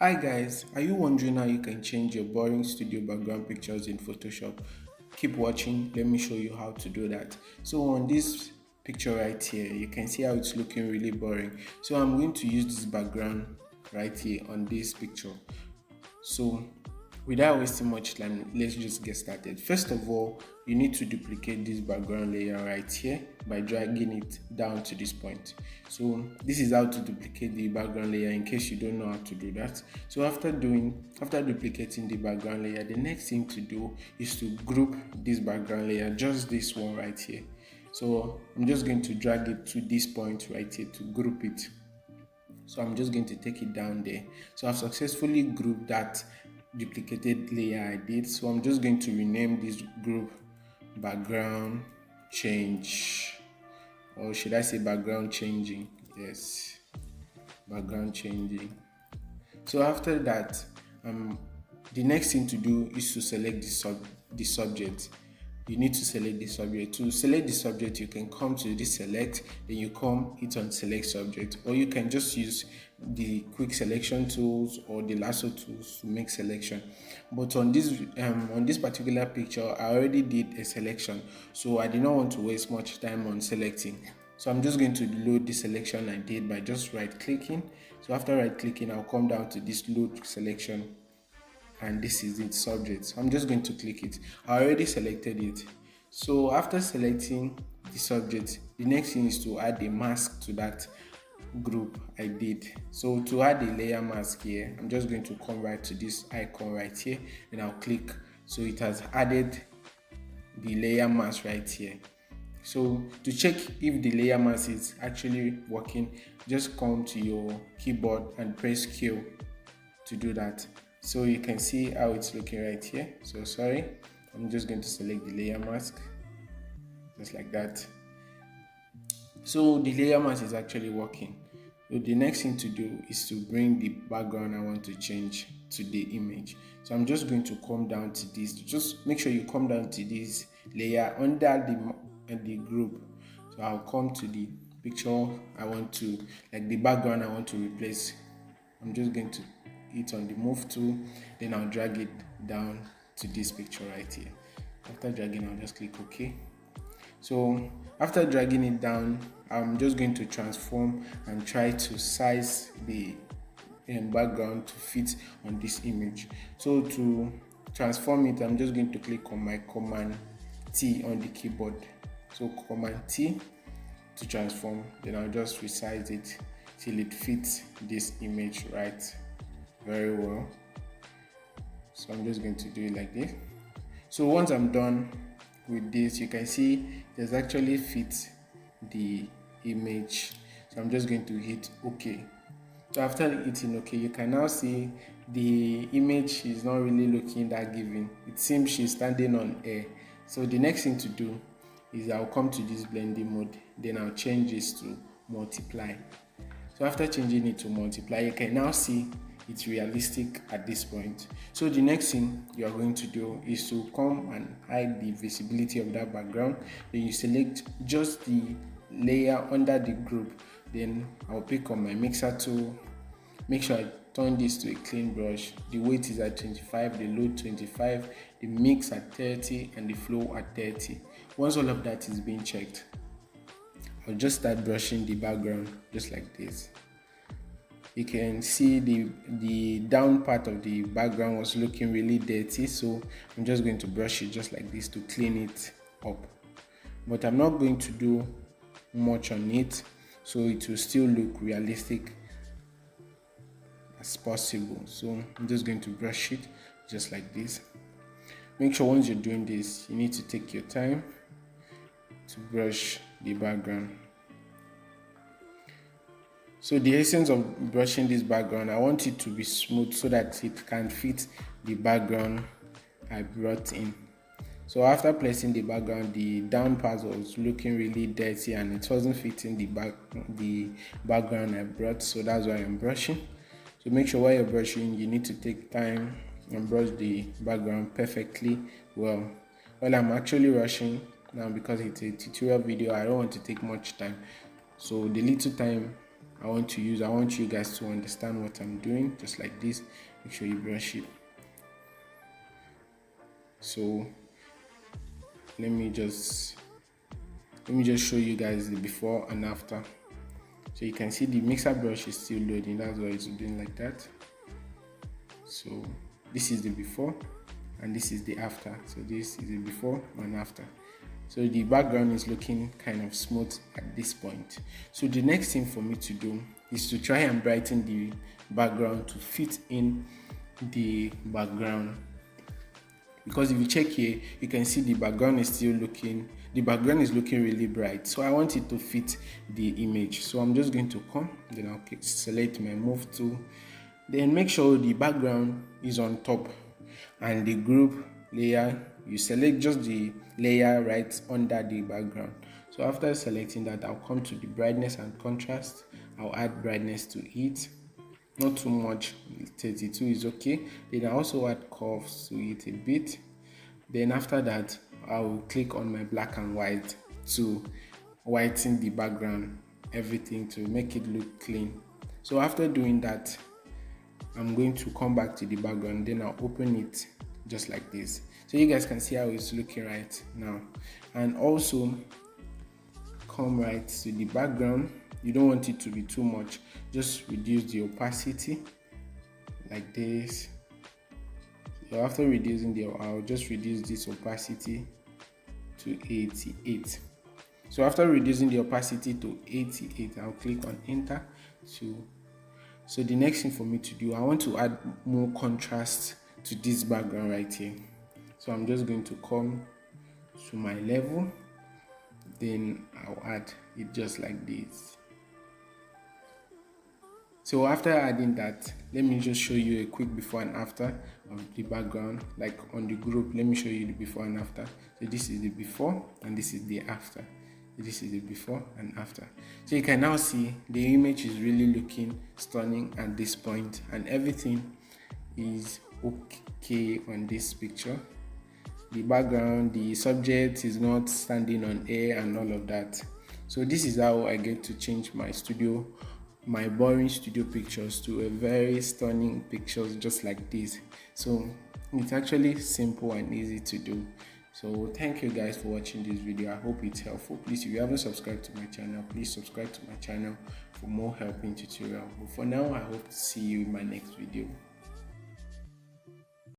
Hi guys, are you wondering how you can change your boring studio background pictures in Photoshop? Keep watching, let me show you how to do that. So on this picture right here, you can see how it's looking really boring. So I'm going to use this background right here on this picture. So without wasting much time, let's just get started. First of all, you need to duplicate this background layer right here by dragging it down to this point. So this is how to duplicate the background layer in case you don't know how to do that. So after duplicating the background layer, the next thing to do is to group this background layer, just this one right here. So I'm just going to drag it to this point right here to group it. So I'm just going to take it down there. So I've successfully grouped that duplicated layer I did. So I'm just going to rename this group background change, or should I say background changing? Yes, background changing. So after that, the next thing to do is to select the subject. You need to select the subject. To select the subject, you can come to this select, then you come hit on select subject, or you can just use the quick selection tools or the lasso tools to make selection. But on this particular picture, I already did a selection, so I did not want to waste much time on selecting. So I'm just going to load the selection I did by just right clicking. So after right clicking, I'll come down to this load selection, and this is its subject. So I'm just going to click it. I already selected it. So after selecting the subject, the next thing is to add a mask to that group I did. So to add a layer mask here, I'm just going to come right to this icon right here, and I'll click. So it has added the layer mask right here. So to check if the layer mask is actually working, just come to your keyboard and press Q to do that. So you can see how it's looking right here. So sorry, I'm just going to select the layer mask just like that. So the layer mask is actually working. So the next thing to do is to bring the background I want to change to the image. So I'm just going to come down to this. Just make sure you come down to this layer under the group. So I'll come to the picture I want to, like the background I want to replace. I'm just going to hit on the move tool, then I'll drag it down to this picture right here. After dragging, I'll just click OK. So after dragging it down, I'm just going to transform and try to size the background to fit on this image. So to transform it, I'm just going to click on my Command T on the keyboard. So Command T to transform, then I'll just resize it till it fits this image right very well. So I'm just going to do it like this. So once I'm done with this, you can see there's actually fit the image. So I'm just going to hit OK. So after hitting OK, you can now see the image is not really looking that giving. It seems she's standing on air. So the next thing to do is I'll come to this blending mode, then I'll change this to multiply. So after changing it to multiply, you can now see it's realistic at this point. So the next thing you are going to do is to come and hide the visibility of that background. Then you select just the layer under the group. Then I'll pick on my mixer tool. Make sure I turn this to a clean brush. The weight is at 25, the load 25, the mix at 30, and the flow at 30. Once all of that is being checked, I'll just start brushing the background just like this. You can see the down part of the background was looking really dirty, so I'm just going to brush it just like this to clean it up. But I'm not going to do much on it, so it will still look realistic as possible. So I'm just going to brush it just like this. Make sure once you're doing this, you need to take your time to brush the background. So the essence of brushing this background, I want it to be smooth so that it can fit the background I brought in. So after placing the background, the down part was looking really dirty and it wasn't fitting the background I brought, so that's why I'm brushing. So make sure while you're brushing, you need to take time and brush the background perfectly well. While I'm actually rushing now because it's a tutorial video, I don't want to take much time. So the little time I want you guys to understand what I'm doing, just like this. Make sure you brush it. So let me just show you guys the before and after. So you can see the mixer brush is still loading, that's why it's doing like that. So this is the before and this is the after. So this is the before and after. So the background is looking kind of smooth at this point. So the next thing for me to do is to try and brighten the background to fit in the background. Because if you check here, you can see the background is looking really bright. So I want it to fit the image. So I'm just going to come, then I'll select my move tool. Then make sure the background is on top and the group layer, you select just the layer right under the background. So after selecting that, I'll come to the brightness and contrast. I'll add brightness to it, not too much, 32 is okay. Then I also add curves to it a bit. Then after that, I'll click on my black and white to whiten the background, everything to make it look clean. So after doing that, I'm going to come back to the background, then I'll open it just like this, so you guys can see how it's looking right now. And also come right to the background. You don't want it to be too much, just reduce the opacity like this. So after reducing I'll just reduce this opacity to 88. So after reducing the opacity to 88, I'll click on enter. So the next thing for me to do, I want to add more contrast to this background right here. So I'm just going to come to my level, then I'll add it just like this. So after adding that, let me just show you a quick before and after of the background, like on the group. Let me show you the before and after. So this is the before and this is the after. This is the before and after. So you can now see the image is really looking stunning at this point, and everything is okay on this picture. The background, the subject is not standing on air and all of that. So this is how I get to change my boring studio pictures to a very stunning pictures just like this. So it's actually simple and easy to do. So thank you guys for watching this video. I hope it's helpful. Please, if you haven't subscribed to my channel, please subscribe to my channel for more helping tutorial. But for now, I hope to see you in my next video.